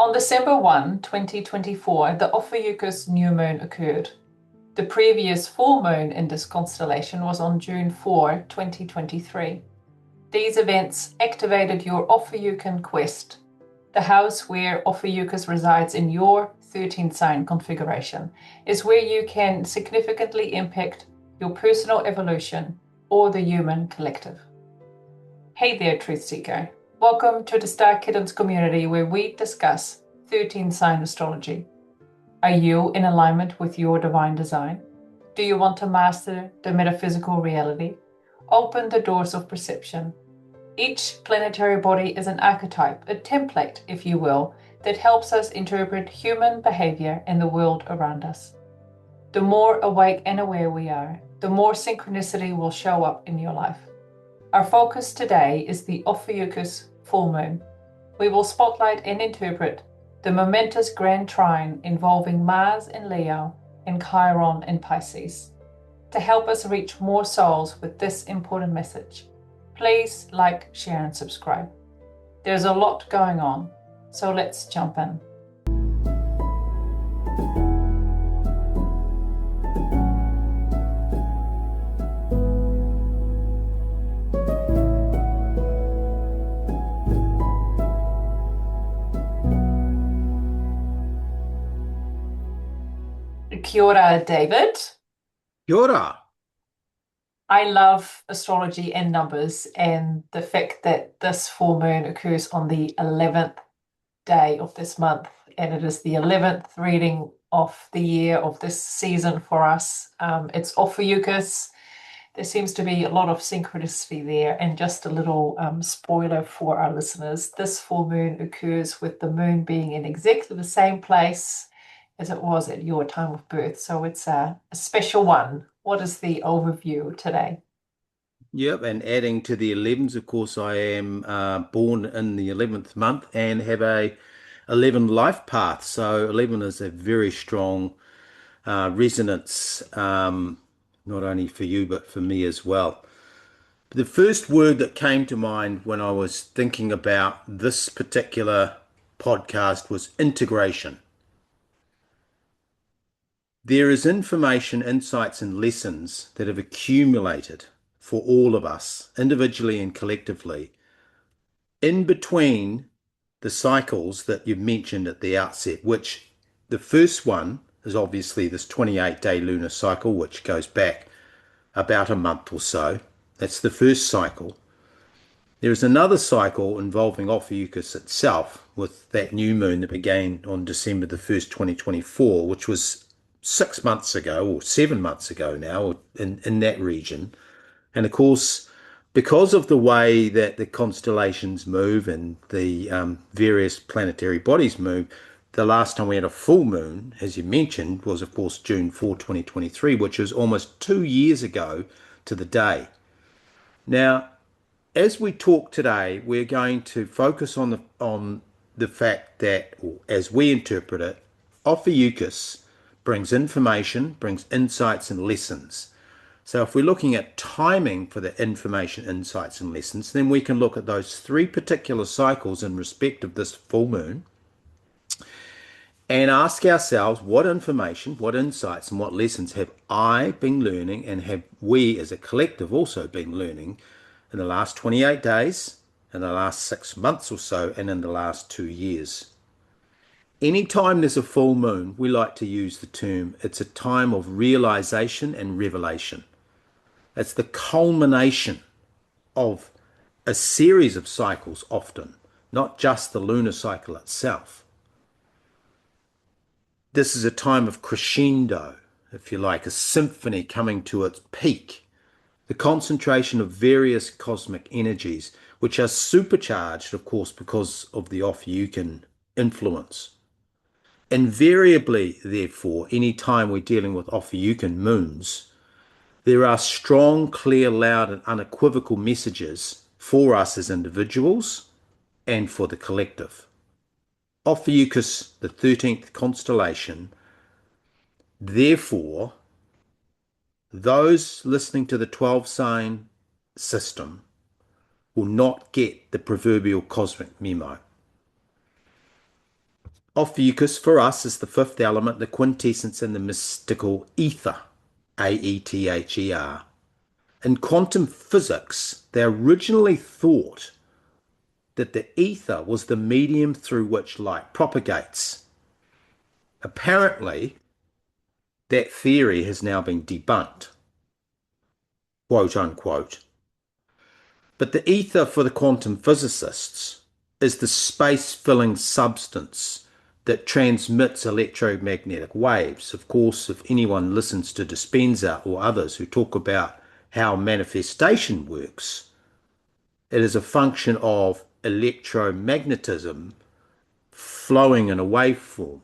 On December 1, 2024, the Ophiuchus New Moon occurred. The previous full moon in this constellation was on June 4, 2023. These events activated your Ophiuchan quest, the house where Ophiuchus resides in your 13th sign configuration, is where you can significantly impact your personal evolution or the human collective. Hey there, Truth Seeker. Welcome to the Star Kittens community where we discuss 13 sign astrology. Are you in alignment with your divine design? Do you want to master the metaphysical reality? Open the doors of perception. Each planetary body is an archetype, a template, if you will, that helps us interpret human behavior and the world around us. The more awake and aware we are, the more synchronicity will show up in your life. Our focus today is the Ophiuchus full moon. We will spotlight and interpret the momentous grand trine involving Mars in Leo and Chiron in Pisces. To help us reach more souls with this important message, please like, share, and subscribe. There's a lot going on, so let's jump in. Kia ora, David. Kia ora. I love astrology and numbers, and the fact that this full moon occurs on the 11th day of this month, and it is the 11th reading of the year of this season for us. It's Ophiuchus. There seems to be a lot of synchronicity there, and just a little spoiler for our listeners. This full moon occurs with the moon being in exactly the same place as it was at your time of birth. So it's a special one. What is the overview today? Yep, and adding to the 11s, of course, I am born in the 11th month and have a 11 life path. So 11 is a very strong resonance, not only for you, but for me as well. The first word that came to mind when I was thinking about this particular podcast was integration. There is information, insights, and lessons that have accumulated for all of us, individually and collectively, in between the cycles that you've mentioned at the outset, which the first one is obviously this 28-day lunar cycle, which goes back about a month or so. That's the first cycle. There is another cycle involving Ophiuchus itself with that new moon that began on December the 1st, 2024, which was 6 months ago or 7 months ago now in that region. And of course, because of the way that the constellations move and the various planetary bodies move, the last time we had a full moon, as you mentioned, was of course June 4, 2023, which is almost 2 years ago to the day. Now, as we talk today, we're going to focus on the fact that, or as we interpret it, Ophiuchus brings information, brings insights and lessons. So if we're looking at timing for the information, insights and lessons, then we can look at those three particular cycles in respect of this full moon and ask ourselves what information, what insights and what lessons have I been learning and have we as a collective also been learning in the last 28 days, in the last 6 months or so, and in the last 2 years. Anytime there's a full moon, we like to use the term, it's a time of realization and revelation. It's the culmination of a series of cycles often, not just the lunar cycle itself. This is a time of crescendo, if you like, a symphony coming to its peak. The concentration of various cosmic energies, which are supercharged, of course, because of the Ophiuchan influence. Invariably, therefore, any time we're dealing with Ophiuchan moons, there are strong, clear, loud, and unequivocal messages for us as individuals and for the collective. Ophiuchus, the 13th constellation, therefore, those listening to the 12-sign system will not get the proverbial cosmic memo. Ophiuchus for us is the fifth element, the quintessence and the mystical ether, Aether. In quantum physics, they originally thought that the ether was the medium through which light propagates. Apparently, that theory has now been debunked, quote unquote. But the ether for the quantum physicists is the space-filling substance that transmits electromagnetic waves. Of course, if anyone listens to Dispenza or others who talk about how manifestation works, it is a function of electromagnetism flowing in a waveform.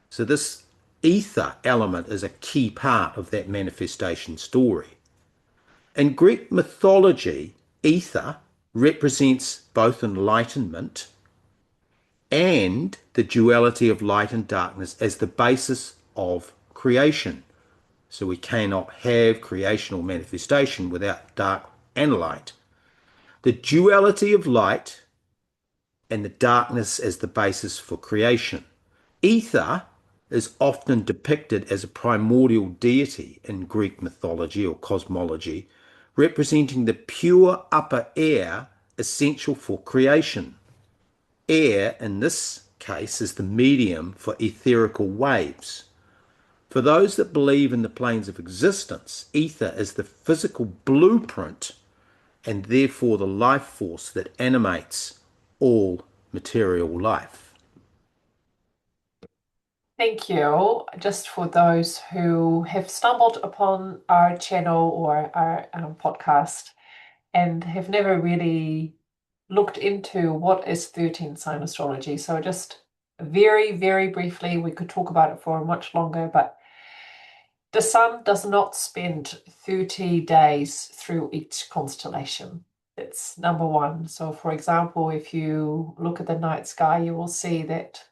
So this ether element is a key part of that manifestation story. In Greek mythology, ether represents both enlightenment and the duality of light and darkness as the basis of creation. So we cannot have creation or manifestation without dark and light. The duality of light and the darkness as the basis for creation. Ether is often depicted as a primordial deity in Greek mythology or cosmology, representing the pure upper air essential for creation. Air, in this case, is the medium for etherical waves. For those that believe in the planes of existence, ether is the physical blueprint and therefore the life force that animates all material life. Thank you. Just for those who have stumbled upon our channel or our podcast and have never really looked into what is 13 sign astrology. So just very, very briefly, we could talk about it for much longer, but the sun does not spend 30 days through each constellation. It's number one. So, for example, if you look at the night sky, you will see that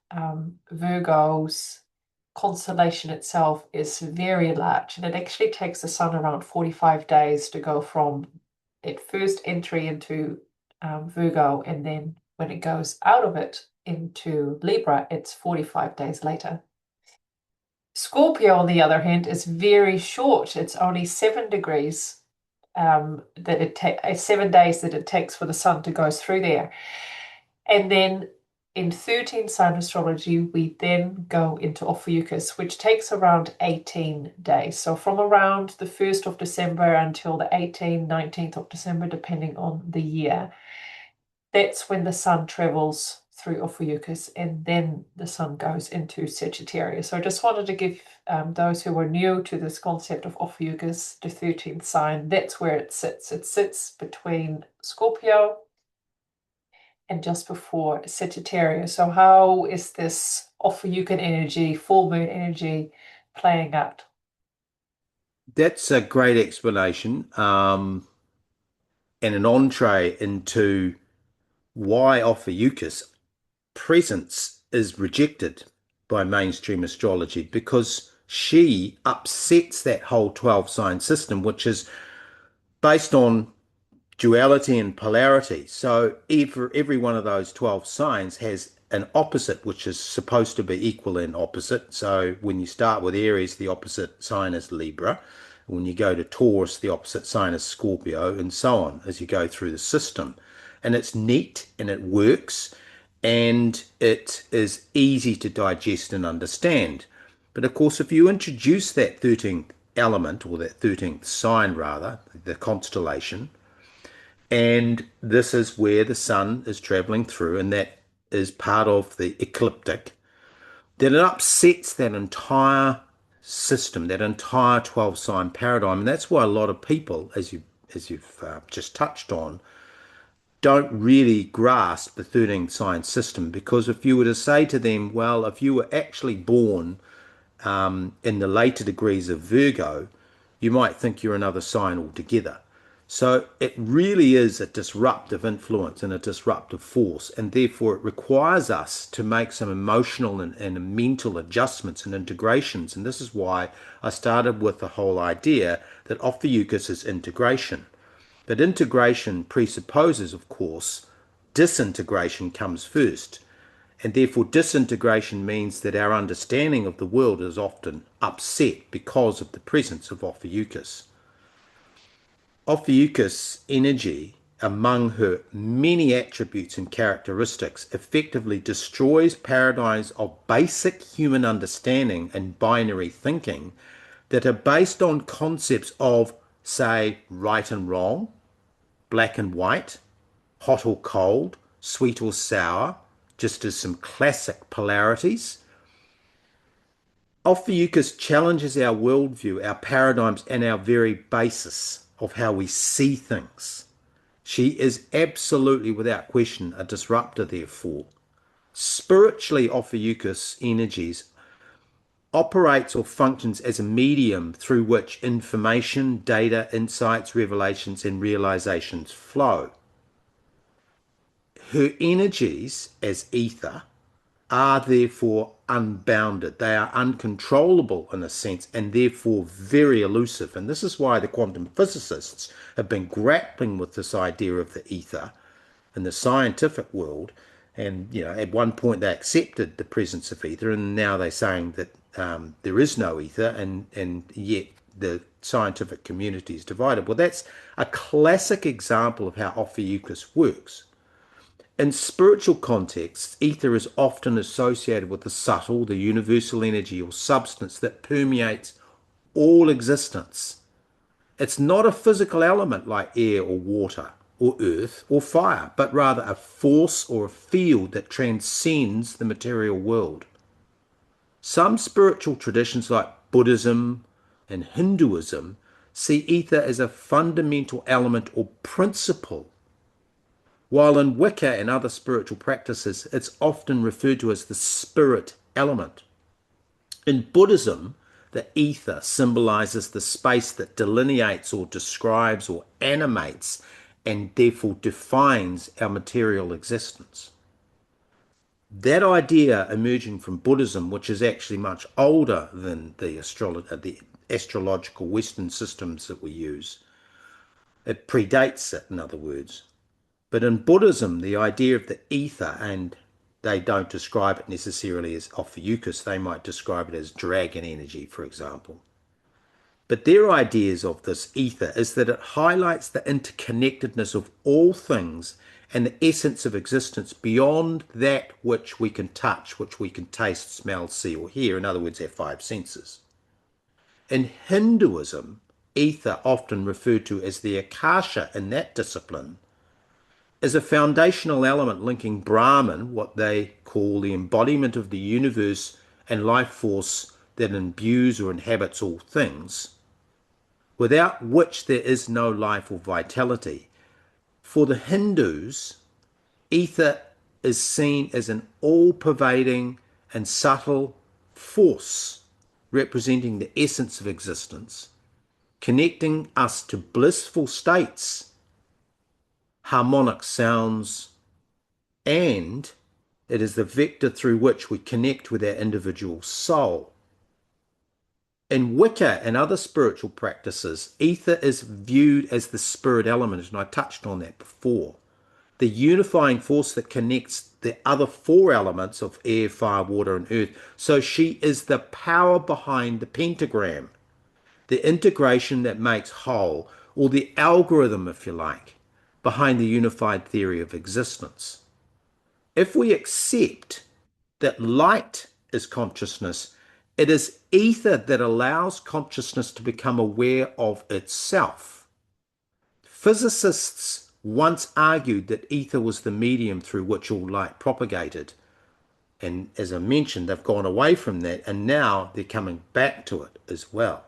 Virgo's constellation itself is very large, and it actually takes the sun around 45 days to go from its first entry into Virgo, and then when it goes out of it into Libra, it's 45 days later. Scorpio, on the other hand, is very short. It's only 7 degrees that it takes 7 days that it takes for the sun to go through there. And then in 13 sign astrology, we then go into Ophiuchus, which takes around 18 days. So from around the 1st of December until the 18th, 19th of December, depending on the year. That's when the sun travels through Ophiuchus, and then the sun goes into Sagittarius. So I just wanted to give those who are new to this concept of Ophiuchus, the 13th sign, that's where it sits. It sits between Scorpio and just before Sagittarius. So how is this Ophiuchan energy, full moon energy, playing out? That's a great explanation and an entree into why Ophiuchus presence is rejected by mainstream astrology, because she upsets that whole 12 sign system, which is based on duality and polarity. So every one of those 12 signs has an opposite, which is supposed to be equal and opposite. So when you start with Aries, the opposite sign is Libra. When you go to Taurus, the opposite sign is Scorpio, and so on as you go through the system. And it's neat and it works and it is easy to digest and understand. But of course, if you introduce that 13th element, or that 13th sign rather, the constellation, and this is where the sun is traveling through, and that is part of the ecliptic, then it upsets that entire system, that entire 12 sign paradigm. And that's why a lot of people, as you've just touched on, don't really grasp the 13 sign system. Because if you were to say to them, well, if you were actually born in the later degrees of Virgo, you might think you're another sign altogether. So it really is a disruptive influence and a disruptive force, and therefore it requires us to make some emotional and mental adjustments and integrations. And this is why I started with the whole idea that Ophiuchus is integration. But integration presupposes, of course, disintegration comes first. And therefore disintegration means that our understanding of the world is often upset because of the presence of Ophiuchus. Ophiuchus energy, among her many attributes and characteristics, effectively destroys paradigms of basic human understanding and binary thinking that are based on concepts of, say, right and wrong, black and white, hot or cold, sweet or sour, just as some classic polarities. Ophiuchus challenges our worldview, our paradigms, and our very basis of how we see things. She is absolutely, without question, a disruptor, therefore. Spiritually, Ophiuchus energies operates or functions as a medium through which information, data, insights, revelations, and realizations flow. Her energies as ether are therefore unbounded. They are uncontrollable in a sense and therefore very elusive. And this is why the quantum physicists have been grappling with this idea of the ether in the scientific world. And, at one point they accepted the presence of ether, and now they're saying that there is no ether, and yet the scientific community is divided. Well, that's a classic example of how Ophiuchus works. In spiritual contexts, ether is often associated with the subtle, the universal energy or substance that permeates all existence. It's not a physical element like air or water or earth or fire, but rather a force or a field that transcends the material world. Some spiritual traditions like Buddhism and Hinduism see ether as a fundamental element or principle, while in Wicca and other spiritual practices, it's often referred to as the spirit element. In Buddhism, the ether symbolizes the space that delineates or describes or animates and therefore defines our material existence. That idea emerging from Buddhism, which is actually much older than the astrological Western systems that we use, it predates it, in other words. But in Buddhism, the idea of the ether, and they don't describe it necessarily as Ophiuchus, they might describe it as dragon energy, for example. But their ideas of this ether is that it highlights the interconnectedness of all things and the essence of existence beyond that which we can touch, which we can taste, smell, see, or hear. In other words, our five senses. In Hinduism, ether, often referred to as the Akasha in that discipline, is a foundational element linking Brahman, what they call the embodiment of the universe and life force that imbues or inhabits all things, without which there is no life or vitality. For the Hindus, ether is seen as an all-pervading and subtle force representing the essence of existence, connecting us to blissful states, harmonic sounds, and it is the vector through which we connect with our individual soul. In Wicca and other spiritual practices, ether is viewed as the spirit element, and I touched on that before. The unifying force that connects the other four elements of air, fire, water, and earth. So she is the power behind the pentagram, the integration that makes whole, or the algorithm, if you like, behind the unified theory of existence. If we accept that light is consciousness, it is ether that allows consciousness to become aware of itself. Physicists once argued that ether was the medium through which all light propagated. And as I mentioned, they've gone away from that, and now they're coming back to it as well,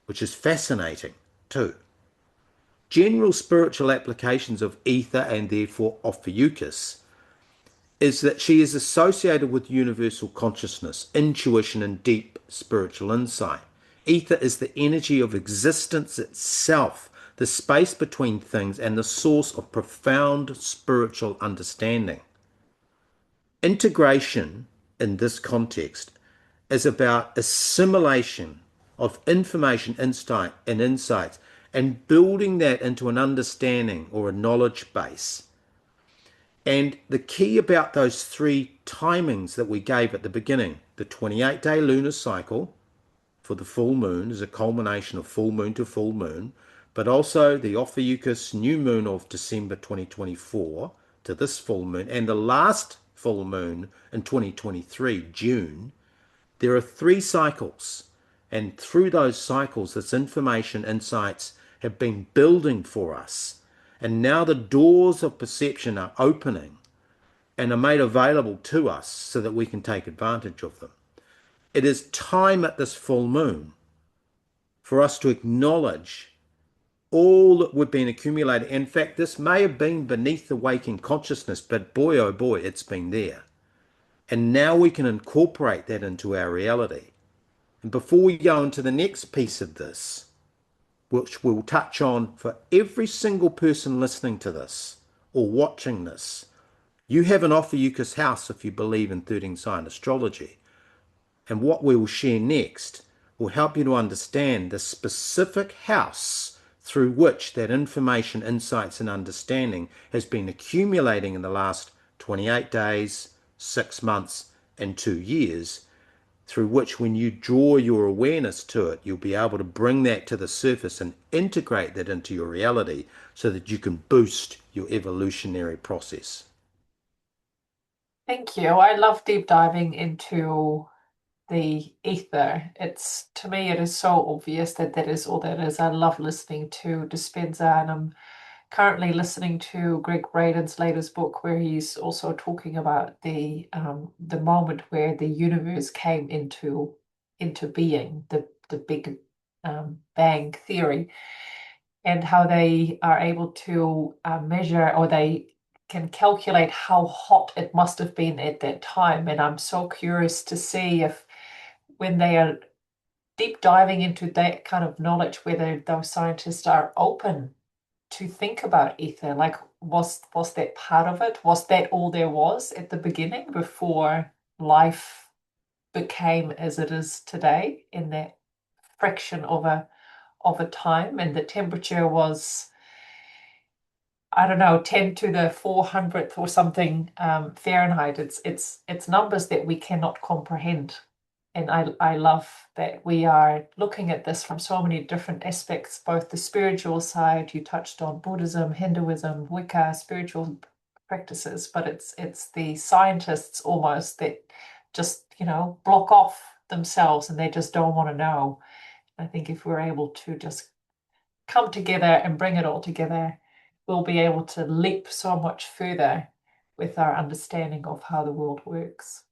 which is fascinating too. General spiritual applications of ether, and therefore Ophiuchus, is that she is associated with universal consciousness, intuition, and deep spiritual insight. Ether is the energy of existence itself, the space between things, and the source of profound spiritual understanding. Integration in this context is about assimilation of information, insight, and insights, and building that into an understanding or a knowledge base. And the key about those three timings that we gave at the beginning, the 28-day lunar cycle for the full moon is a culmination of full moon to full moon, but also the Ophiuchus New Moon of December 2024 to this full moon, and the last full moon in 2023, June. There are three cycles, and through those cycles, this information, insights have been building for us. And now the doors of perception are opening and are made available to us so that we can take advantage of them. It is time at this full moon for us to acknowledge all that we've been accumulating. In fact, this may have been beneath the waking consciousness, but boy, oh boy, it's been there. And now we can incorporate that into our reality. And before we go into the next piece of this, which we'll touch on for every single person listening to this or watching this, you have an Ophiuchus house if you believe in 13 sign astrology. And what we will share next will help you to understand the specific house through which that information, insights, and understanding has been accumulating in the last 28 days, 6 months, and 2 years, through which when you draw your awareness to it, you'll be able to bring that to the surface and integrate that into your reality so that you can boost your evolutionary process. Thank you. I love deep diving into the ether. It's to me, it is so obvious that that is all that is. I love listening to Dispenza, and I'm currently listening to Greg Braden's latest book, where he's also talking about the moment where the universe came into being, the Big Bang theory, and how they are able to measure, or they can calculate how hot it must have been at that time. And I'm so curious to see if, when they are deep diving into that kind of knowledge, whether those scientists are open to think about ether. Like, was that part of it? Was that all there was at the beginning before life became as it is today, in that fraction of a time? And the temperature was, I don't know, 10 to the 400th or something Fahrenheit. It's numbers that we cannot comprehend. And I love that we are looking at this from so many different aspects, both the spiritual side, you touched on Buddhism, Hinduism, Wicca, spiritual practices, but it's the scientists almost that just, block off themselves, and they just don't want to know. I think if we're able to just come together and bring it all together, we'll be able to leap so much further with our understanding of how the world works.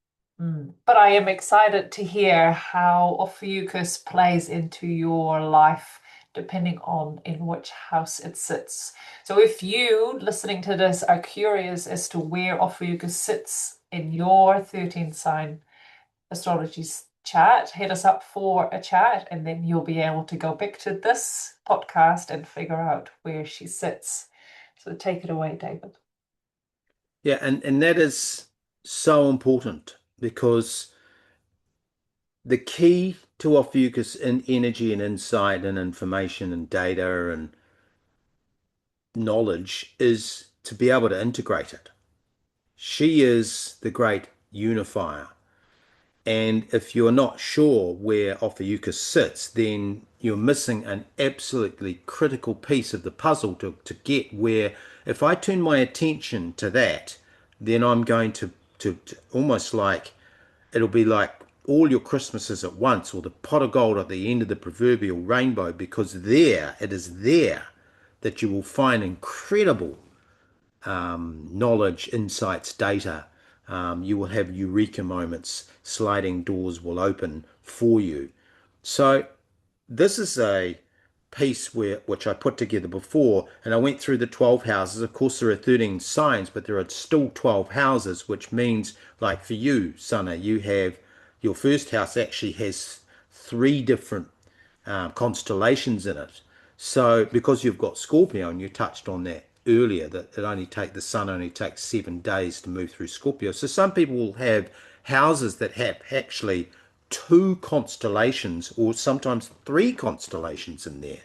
But I am excited to hear how Ophiuchus plays into your life, depending on in which house it sits. So if you, listening to this, are curious as to where Ophiuchus sits in your 13 sign astrology chart, hit us up for a chat, and then you'll be able to go back to this podcast and figure out where she sits. So take it away, David. Yeah, and that is so important because the key to Ophiuchus in energy and insight and information and data and knowledge is to be able to integrate it. She is the great unifier. And if you're not sure where Ophiuchus sits, then you're missing an absolutely critical piece of the puzzle to get where, if I turn my attention to that, then I'm going to almost like, it'll be like all your Christmases at once, or the pot of gold at the end of the proverbial rainbow, because there, it is there that you will find incredible knowledge, insights, data. You will have eureka moments. Sliding doors will open for you. So this is a piece which I put together before, and I went through the 12 houses. Of course, there are 13 signs, but there are still 12 houses, which means, like for you, Sana, you have your first house actually has 3 different constellations in it. So because you've got Scorpio, and you touched on that earlier, that the sun only takes 7 days to move through Scorpio. So some people will have houses that have actually 2 constellations, or sometimes 3 constellations in there.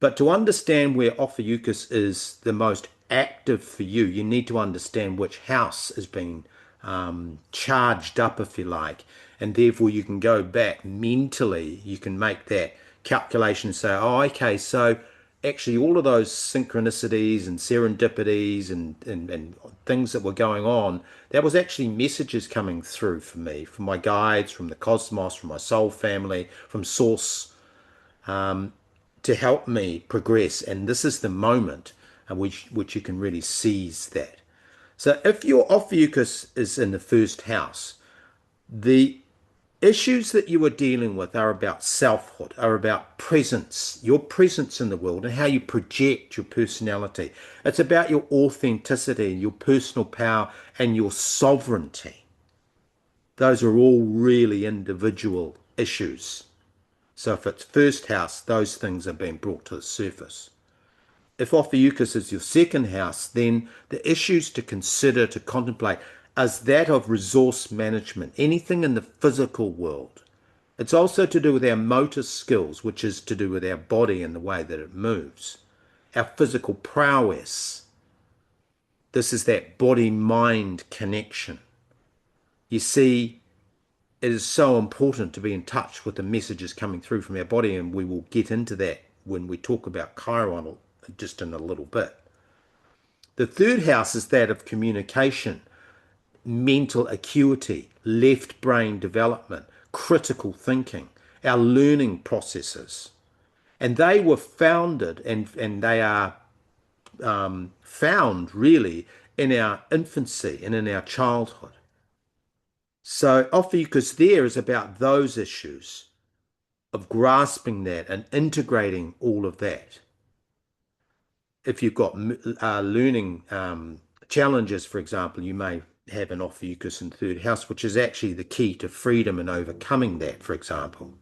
But to understand where Ophiuchus is the most active for you, you need to understand which house is being charged up, if you like, and therefore you can go back mentally, you can make that calculation and say, oh, okay, so actually all of those synchronicities and serendipities and things that were going on, that was actually messages coming through for me, from my guides, from the cosmos, from my soul family, from source, to help me progress. And this is the moment in which you can really seize that. So if your Ophiuchus is in the first house, the issues that you are dealing with are about selfhood, are about presence, your presence in the world and how you project your personality. It's about your authenticity, your personal power, and your sovereignty. Those are all really individual issues. So if it's first house, those things are being brought to the surface. If Ophiuchus is your second house, then the issues to consider, to contemplate, is that of resource management, anything in the physical world. It's also to do with our motor skills, which is to do with our body and the way that it moves, our physical prowess. This is that body-mind connection. You see, it is so important to be in touch with the messages coming through from our body, and we will get into that when we talk about Chiron just in a little bit. The third house is that of communication, mental acuity, left brain development, critical thinking, our learning processes. And they were founded and they are found really in our infancy and in our childhood. So Ophiuchus there is about those issues of grasping that and integrating all of that. If you've got learning challenges, for example, you may have an Ophiuchus in third house, which is actually the key to freedom and overcoming that, for example.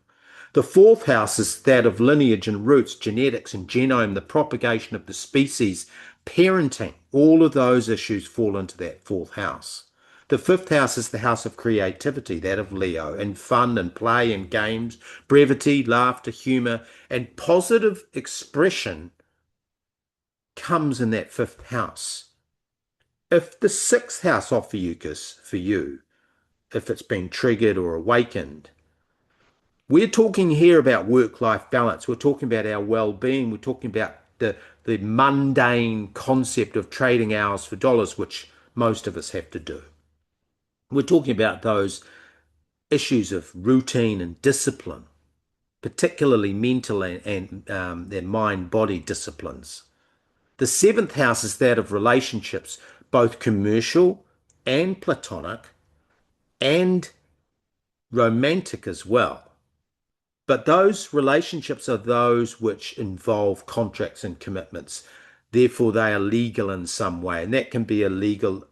The fourth house is that of lineage and roots, genetics and genome, the propagation of the species, parenting. All of those issues fall into that fourth house. The fifth house is the house of creativity, that of Leo, and fun and play and games, brevity, laughter, humour, and positive expression comes in that fifth house. If the sixth house Ophiuchus for you, if it's been triggered or awakened, we're talking here about work-life balance. We're talking about our well-being. We're talking about the mundane concept of trading hours for dollars, which most of us have to do. We're talking about those issues of routine and discipline, particularly mental and their mind-body disciplines. The seventh house is that of relationships, both commercial and platonic and romantic as well. But those relationships are those which involve contracts and commitments. Therefore, they are legal in some way. And that can be a legal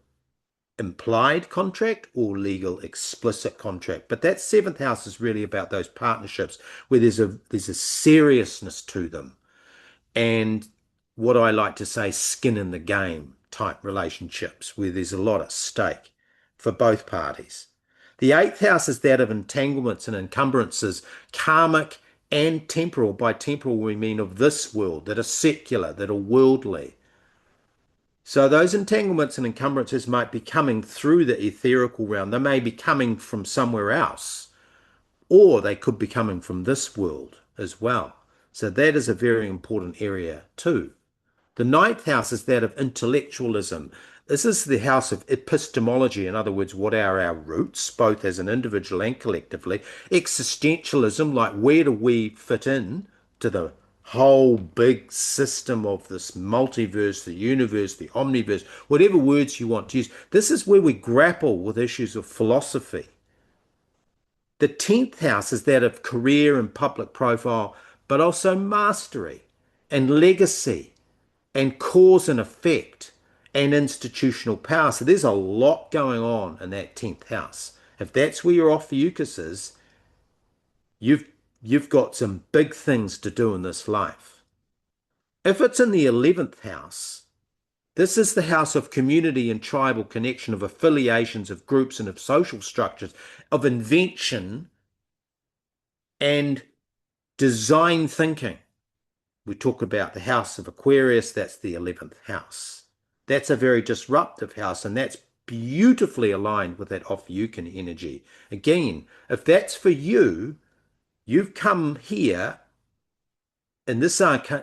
implied contract or legal explicit contract. But that seventh house is really about those partnerships where there's a seriousness to them. And what I like to say, skin in the game type relationships where there's a lot at stake for both parties. The eighth house is that of entanglements and encumbrances, karmic and temporal. By temporal, we mean of this world, that are secular, that are worldly. So those entanglements and encumbrances might be coming through the etherical realm. They may be coming from somewhere else, or they could be coming from this world as well. So that is a very important area too. The ninth house is that of intellectualism. This is the house of epistemology. In other words, what are our roots, both as an individual and collectively? Existentialism, like where do we fit in to the whole big system of this multiverse, the universe, the omniverse, whatever words you want to use. This is where we grapple with issues of philosophy. The 10th house is that of career and public profile, but also mastery and legacy and cause and effect and institutional power. So there's a lot going on in that 10th house. If that's where your Ophiuchus is, you've got some big things to do in this life. If it's in the 11th house, this is the house of community and tribal connection, of affiliations, of groups and of social structures, of invention and design thinking. We talk about the house of Aquarius, that's the 11th house. That's a very disruptive house, and that's beautifully aligned with that Ophiuchan energy. Again, if that's for you, you've come here in this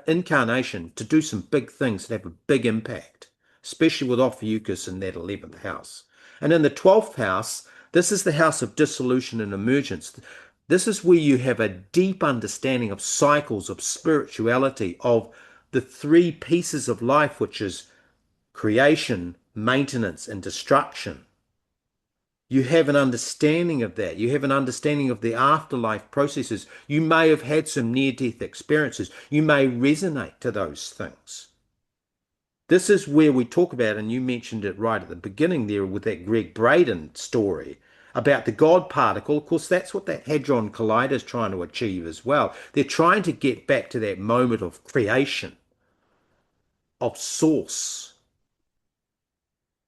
incarnation to do some big things that have a big impact, especially with Ophiuchus in that 11th house. And in the 12th house, this is the house of dissolution and emergence. This is where you have a deep understanding of cycles, of spirituality, of the three pieces of life, which is creation, maintenance, and destruction. You have an understanding of that. You have an understanding of the afterlife processes. You may have had some near-death experiences. You may resonate to those things. This is where we talk about, and you mentioned it right at the beginning there with that Greg Braden story about the God particle. Of course, that's what that Hadron Collider is trying to achieve as well. They're trying to get back to that moment of creation, of source.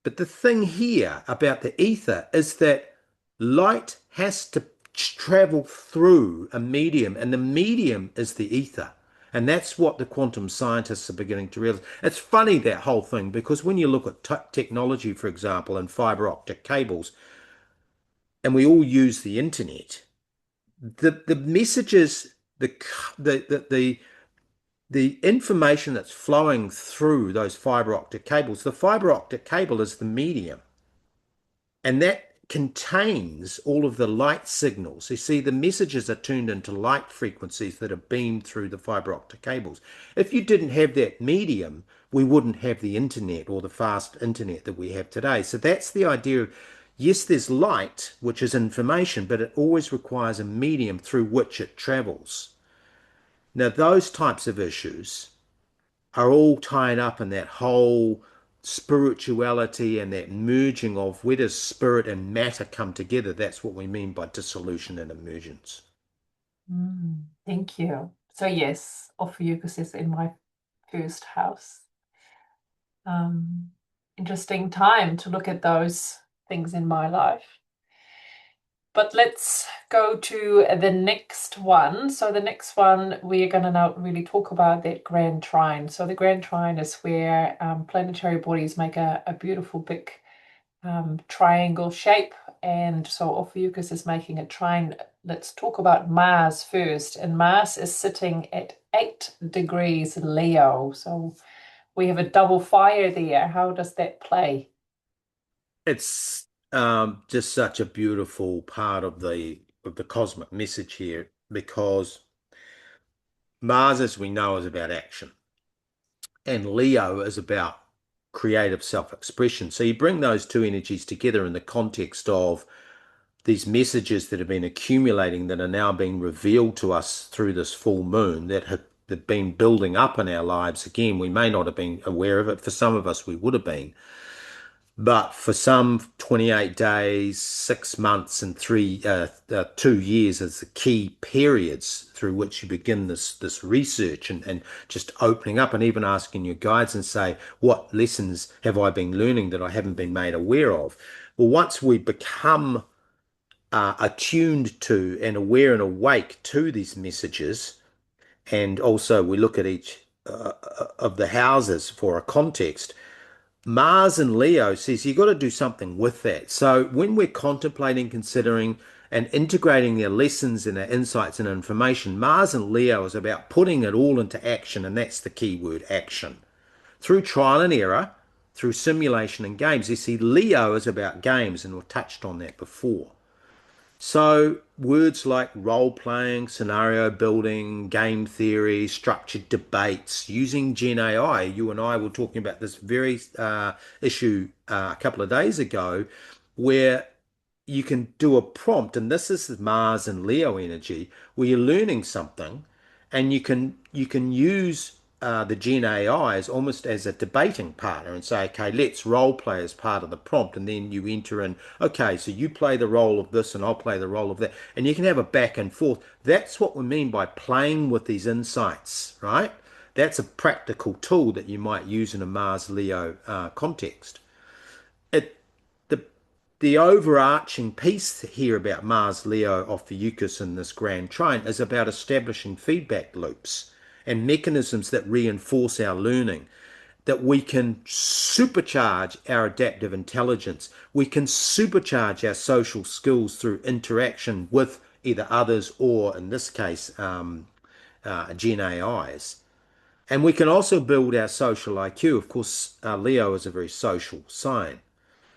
But the thing here about the ether is that light has to travel through a medium, and the medium is the ether. And that's what the quantum scientists are beginning to realize. It's funny, that whole thing, because when you look at technology, for example, and fiber optic cables, and we all use the internet, the messages, the the information that's flowing through those fiber optic cables, the fiber optic cable is the medium. And that contains all of the light signals. You see, the messages are tuned into light frequencies that are beamed through the fiber optic cables. If you didn't have that medium, we wouldn't have the internet or the fast internet that we have today. So that's the idea of, yes, there's light, which is information, but it always requires a medium through which it travels. Now, those types of issues are all tied up in that whole spirituality and that merging of where does spirit and matter come together. That's what we mean by dissolution and emergence. Thank you. So yes, Ophiuchus is in my first house. Interesting time to look at those things in my life. But let's go to the next one. So the next one, we're going to now really talk about that grand trine. So the grand trine is where planetary bodies make a beautiful big triangle shape. And so Ophiuchus is making a trine. Let's talk about Mars first. And Mars is sitting at 8 degrees Leo. So we have a double fire there. How does that play? It's just such a beautiful part of the cosmic message here, because Mars, as we know, is about action, and Leo is about creative self-expression. So you bring those two energies together in the context of these messages that have been accumulating, that are now being revealed to us through this full moon, that have been building up in our lives. Again, we may not have been aware of it. For some of us, we would have been. But for some, 28 days, 6 months, and 2 years is the key periods through which you begin this research, and just opening up and even asking your guides and say, what lessons have I been learning that I haven't been made aware of? Well, once we become attuned to and aware and awake to these messages, and also we look at each of the houses for a context, Mars and Leo says you've got to do something with that. So when we're contemplating, considering, and integrating their lessons and their insights and information, Mars and Leo is about putting it all into action, and that's the key word, action. Through trial and error, through simulation and games. You see, Leo is about games, and we've touched on that before. So words like role playing, scenario building, game theory, structured debates, using Gen AI. You and I were talking about this very issue a couple of days ago, where you can do a prompt, and this is Mars and Leo energy, where you're learning something, and you can use the Gen AI as almost as a debating partner, and say, okay, let's role play as part of the prompt, and then you enter in, okay, so you play the role of this, and I'll play the role of that, and you can have a back and forth. That's what we mean by playing with these insights, right? That's a practical tool that you might use in a Mars Leo context. It the the overarching piece here about Mars Leo Ophiuchus in this grand trine is about establishing feedback loops and mechanisms that reinforce our learning. that we can supercharge our adaptive intelligence. We can supercharge our social skills through interaction with either others or, in this case, Gen AIs. And we can also build our social IQ. Of course, Leo is a very social sign.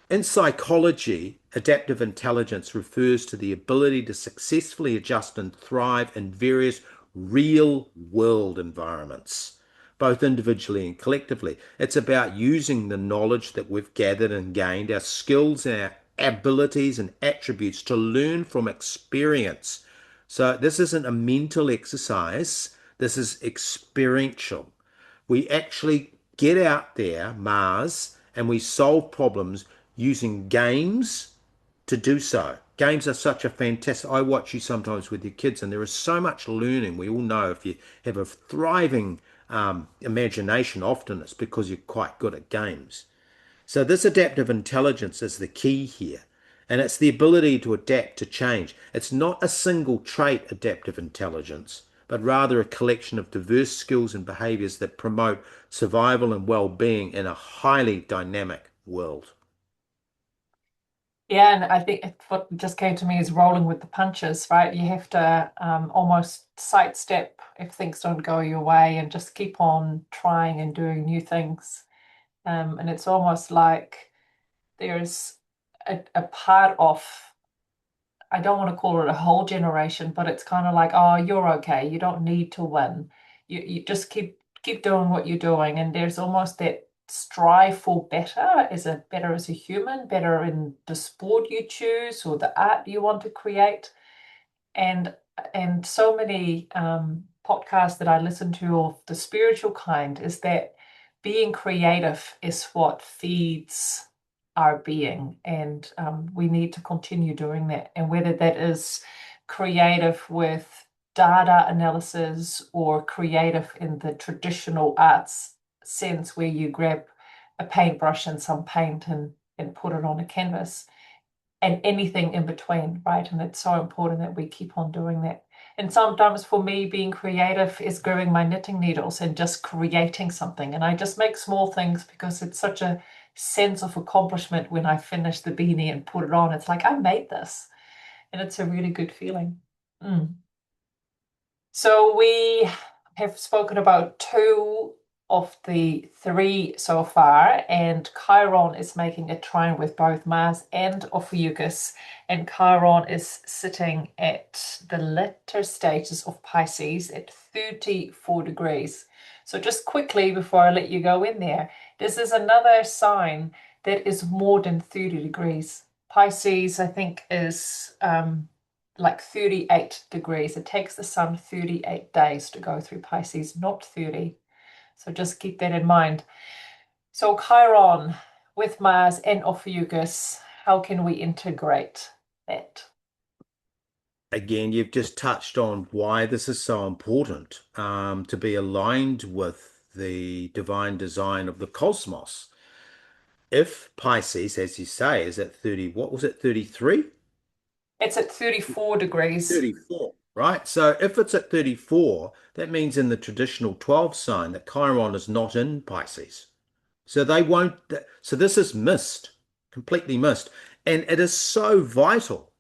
In psychology, adaptive intelligence refers to the ability to successfully adjust and thrive in various real world environments, both individually and collectively. It's about using the knowledge that we've gathered and gained, our skills and our abilities and attributes to learn from experience. So, this isn't a mental exercise, this is experiential. We actually get out there, Mars, and we solve problems using games to do so. Games are such a fantastic. I watch you sometimes with your kids, and there is so much learning. We all know if you have a thriving imagination, often it's because you're quite good at games. So, this adaptive intelligence is the key here. And it's the ability to adapt to change. It's not a single trait, adaptive intelligence, but rather a collection of diverse skills and behaviors that promote survival and well being in a highly dynamic world. Yeah, and I think what just came to me is rolling with the punches, right? You have to almost sidestep if things don't go your way and just keep on trying and doing new things. And it's almost like there's a part of, I don't want to call it a whole generation, but it's kind of like, oh, you're okay. You don't need to win. You just keep doing what you're doing. And there's almost that strive for better, better as a human, better in the sport you choose or the art you want to create. And so many podcasts that I listen to of the spiritual kind is that being creative is what feeds our being, and we need to continue doing that. And whether that is creative with data analysis or creative in the traditional arts sense, where you grab a paintbrush and some paint and put it on a canvas and anything in between, right? And it's so important that we keep on doing that. And sometimes for me, being creative is grabbing my knitting needles and just creating something. And I just make small things because it's such a sense of accomplishment when I finish the beanie and put it on. It's like, I made this. And it's a really good feeling. Mm. So we have spoken about two of the three so far, and Chiron is making a trine with both Mars and Ophiuchus, and Chiron is sitting at the latter stages of Pisces at 34 degrees. So just quickly before I let you go in there, this is another sign that is more than 30 degrees. Pisces, I think, is like 38 degrees. It takes the sun 38 days to go through Pisces, not 30. So just keep that in mind. So Chiron with Mars and Ophiuchus, how can we integrate that? Again, you've just touched on why this is so important to be aligned with the divine design of the cosmos. If Pisces, as you say, is at 30, what was it, 33? It's at 34 degrees. 34, right? So if it's at 34, that means in the traditional 12 sign that Chiron is not in Pisces. So they won't, so this is missed, completely missed. And it is so vital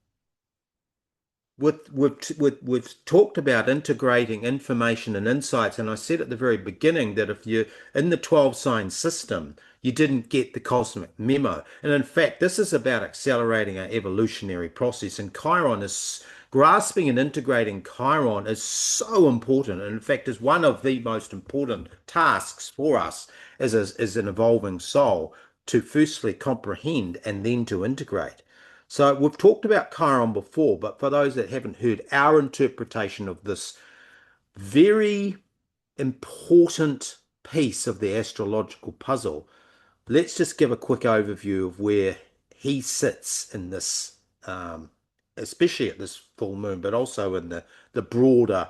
we've talked about integrating information and insights, and I said at the very beginning that if you're in the 12 sign system, you didn't get the cosmic memo. And in fact, this is about accelerating our evolutionary process. And Chiron is grasping and integrating Chiron is so important. And in fact, is one of the most important tasks for us as an evolving soul to firstly comprehend and then to integrate. So we've talked about Chiron before, but for those that haven't heard our interpretation of this very important piece of the astrological puzzle, let's just give a quick overview of where he sits in this, especially at this full moon, but also in the broader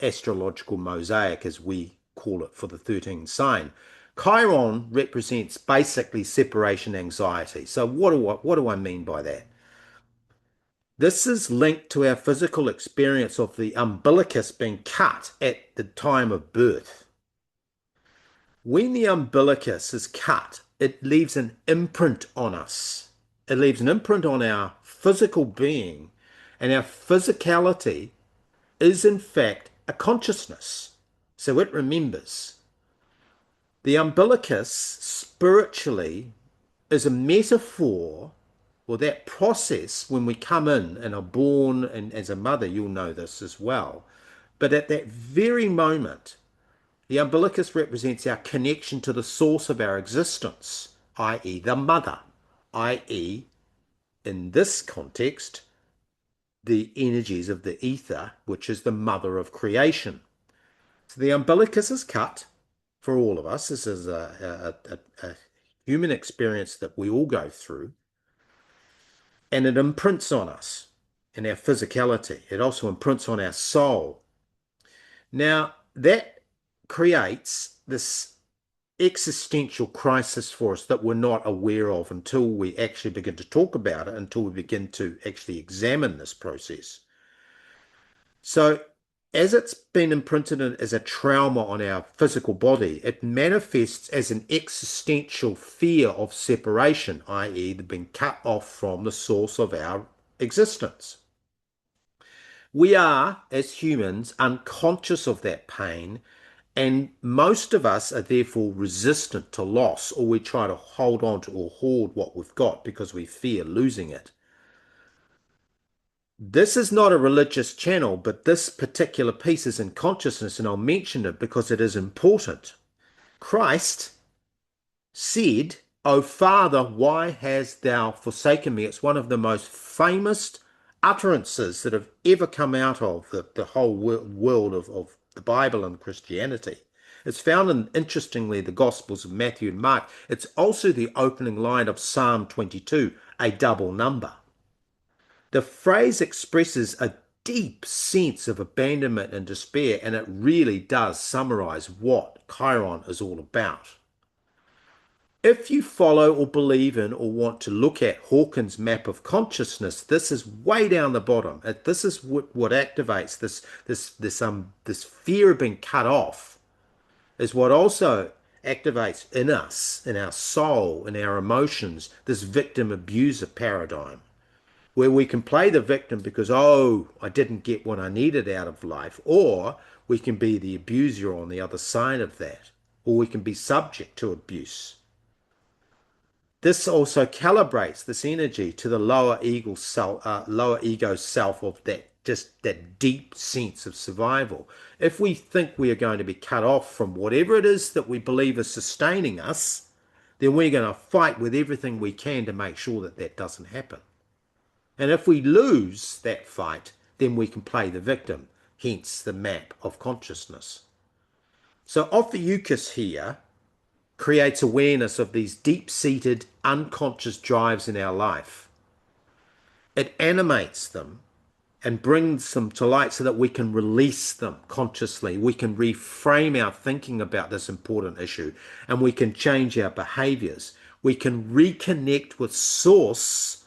astrological mosaic, as we call it, for the 13th sign. Chiron represents basically separation anxiety. So what do I mean by that? This is linked to our physical experience of the umbilicus being cut at the time of birth. When the umbilicus is cut, it leaves an imprint on us. It leaves an imprint on our physical being, and our physicality is in fact a consciousness. So it remembers. The umbilicus spiritually is a metaphor, or that process when we come in and are born, and as a mother, you'll know this as well. But at that very moment, the umbilicus represents our connection to the source of our existence, i.e., the mother, i.e., in this context, the energies of the ether, which is the mother of creation. So the umbilicus is cut for all of us. This is a human experience that we all go through, and it imprints on us in our physicality. It also imprints on our soul. Now, that creates this existential crisis for us that we're not aware of until we actually begin to talk about it, until we begin to actually examine this process. So, as it's been imprinted as a trauma on our physical body, it manifests as an existential fear of separation, i.e., being cut off from the source of our existence. We are, as humans, unconscious of that pain, and most of us are therefore resistant to loss, or we try to hold on to or hoard what we've got because we fear losing it. This is not a religious channel, but this particular piece is in consciousness, and I'll mention it because it is important. Christ said, "O Father, why hast thou forsaken me?" It's one of the most famous utterances that have ever come out of the whole world of the Bible and Christianity. It's found in, interestingly, the Gospels of Matthew and Mark. It's also the opening line of Psalm 22, a double number. The phrase expresses a deep sense of abandonment and despair, and it really does summarize what Chiron is all about. If you follow or believe in or want to look at Hawkins' map of consciousness, this is way down the bottom. This is what activates this fear of being cut off, is what also activates in us, in our soul, in our emotions, this victim abuser paradigm, where we can play the victim because, oh, I didn't get what I needed out of life, or we can be the abuser on the other side of that, or we can be subject to abuse. This also calibrates this energy to the lower ego self of that deep sense of survival. If we think we are going to be cut off from whatever it is that we believe is sustaining us, then we're going to fight with everything we can to make sure that that doesn't happen. And if we lose that fight, then we can play the victim, hence the map of consciousness. So Ophiuchus here creates awareness of these deep-seated unconscious drives in our life. It animates them and brings them to light so that we can release them consciously. We can reframe our thinking about this important issue, and we can change our behaviors. We can reconnect with source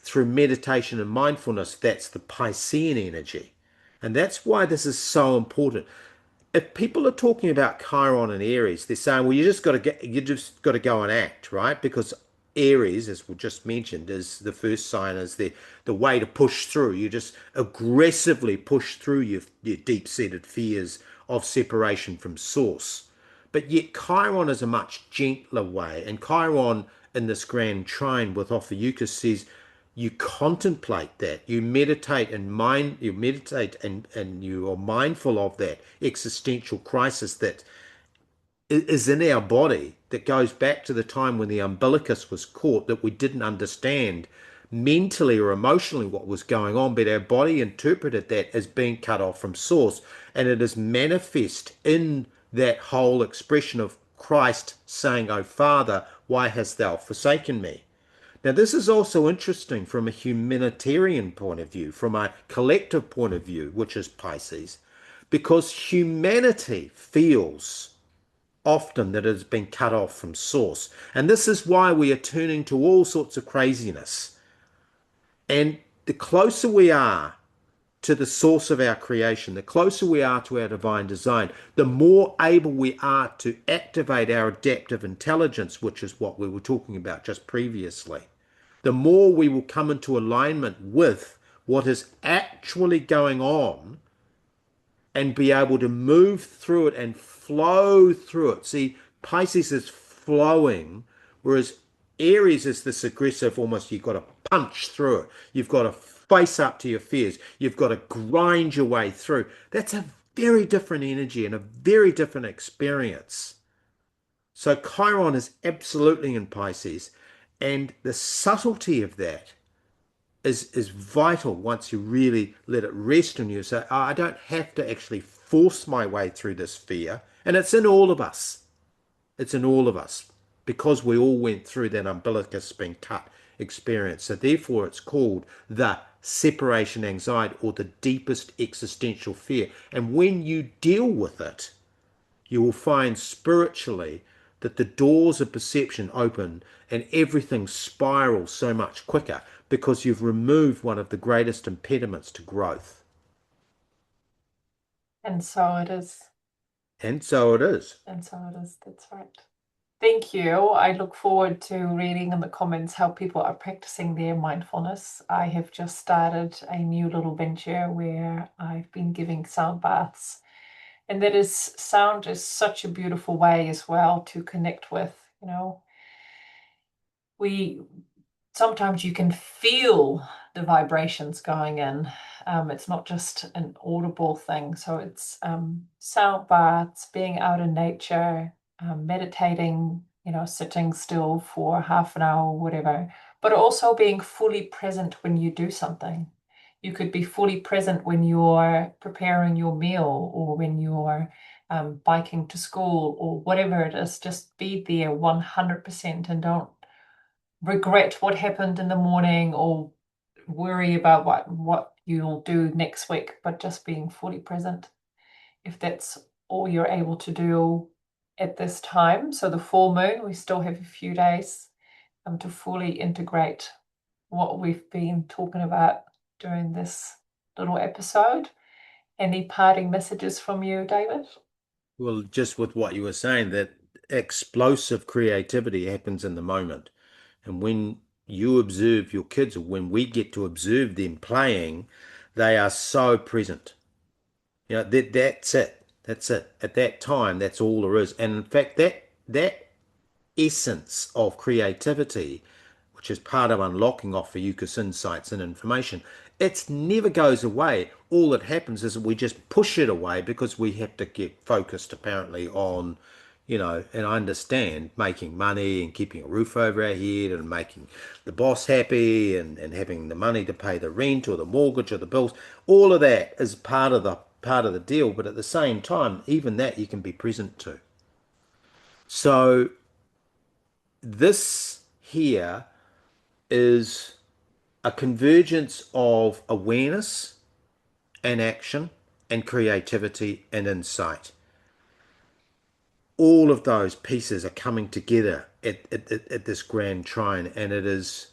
through meditation and mindfulness. That's the Piscean energy. And that's why this is so important. If people are talking about Chiron and Aries, they're saying, well, you just got to go and act, right? Because Aries, as we just mentioned, is the first sign, is the way to push through. You just aggressively push through your deep-seated fears of separation from source. But yet Chiron is a much gentler way. And Chiron in this grand trine with Ophiuchus says, you contemplate that, you meditate and you are mindful of that existential crisis that is in our body, that goes back to the time when the umbilicus was caught, that we didn't understand mentally or emotionally what was going on, but our body interpreted that as being cut off from source, and it is manifest in that whole expression of Christ saying, "O Father, why hast thou forsaken me?" Now, this is also interesting from a humanitarian point of view, from a collective point of view, which is Pisces, because humanity feels often that it has been cut off from source. And this is why we are turning to all sorts of craziness. And the closer we are to the source of our creation, the closer we are to our divine design, the more able we are to activate our adaptive intelligence, which is what we were talking about just previously. The more we will come into alignment with what is actually going on and be able to move through it and flow through it. See, Pisces is flowing, whereas Aries is this aggressive, almost you've got to punch through it. You've got to face up to your fears. You've got to grind your way through. That's a very different energy and a very different experience. So Chiron is absolutely in Pisces, and the subtlety of that is vital once you really let it rest on you. So I don't have to actually force my way through this fear. And it's in all of us. It's in all of us because we all went through that umbilicus being cut experience. So therefore it's called the separation anxiety or the deepest existential fear. And when you deal with it, you will find spiritually that the doors of perception open and everything spirals so much quicker because you've removed one of the greatest impediments to growth. And so it is. And so it is. And so it is. That's right. Thank you. I look forward to reading in the comments how people are practicing their mindfulness. I have just started a new little venture where I've been giving sound baths. And that is, sound is such a beautiful way as well to connect with, we sometimes you can feel the vibrations going in. It's not just an audible thing. So it's sound baths, being out in nature, meditating, sitting still for half an hour or whatever, but also being fully present when you do something. You could be fully present when you're preparing your meal or when you're biking to school or whatever it is. Just be there 100% and don't regret what happened in the morning or worry about what you'll do next week, but just being fully present. If that's all you're able to do at this time. So the full moon, we still have a few days to fully integrate what we've been talking about during this little episode. Any parting messages from you, David? Well, just with what you were saying, that explosive creativity happens in the moment. And when you observe your kids, or when we get to observe them playing, they are so present. That's it. That's it. At that time, that's all there is. And in fact, that essence of creativity, which is part of unlocking Ophiuchus insights and information, it never goes away. All that happens is that we just push it away because we have to get focused apparently on, and I understand making money and keeping a roof over our head and making the boss happy and having the money to pay the rent or the mortgage or the bills. All of that is part of the deal, but at the same time, even that you can be present to. So this here is a convergence of awareness and action and creativity and insight. All of those pieces are coming together at this grand trine, and it is.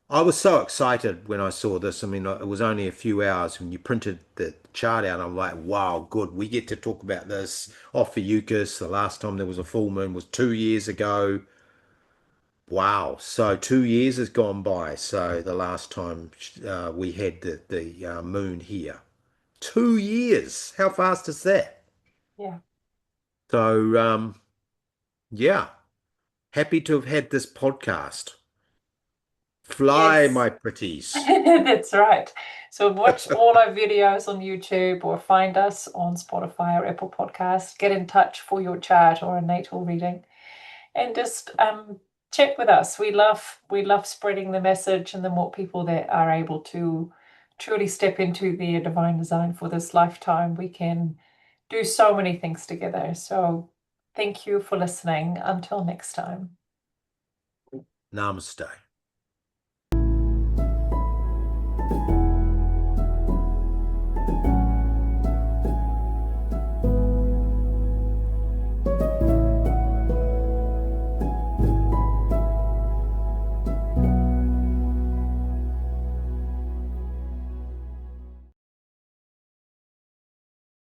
I was so excited when I saw this. I mean, it was only a few hours when you printed the chart out. I'm like, wow, good. We get to talk about this off for Eucharist. The last time there was a full moon was 2 years ago. Wow. So 2 years has gone by. So the last time we had the moon here. 2 years. How fast is that? Yeah. So, yeah, happy to have had this podcast. Fly, Yes. my pretties. That's right. So watch all our videos on YouTube or find us on Spotify or Apple Podcasts. Get in touch for your chart or a natal reading, and just check with us. We love spreading the message, and the more people that are able to truly step into their divine design for this lifetime, we can do so many things together. So thank you for listening. Until next time. Namaste.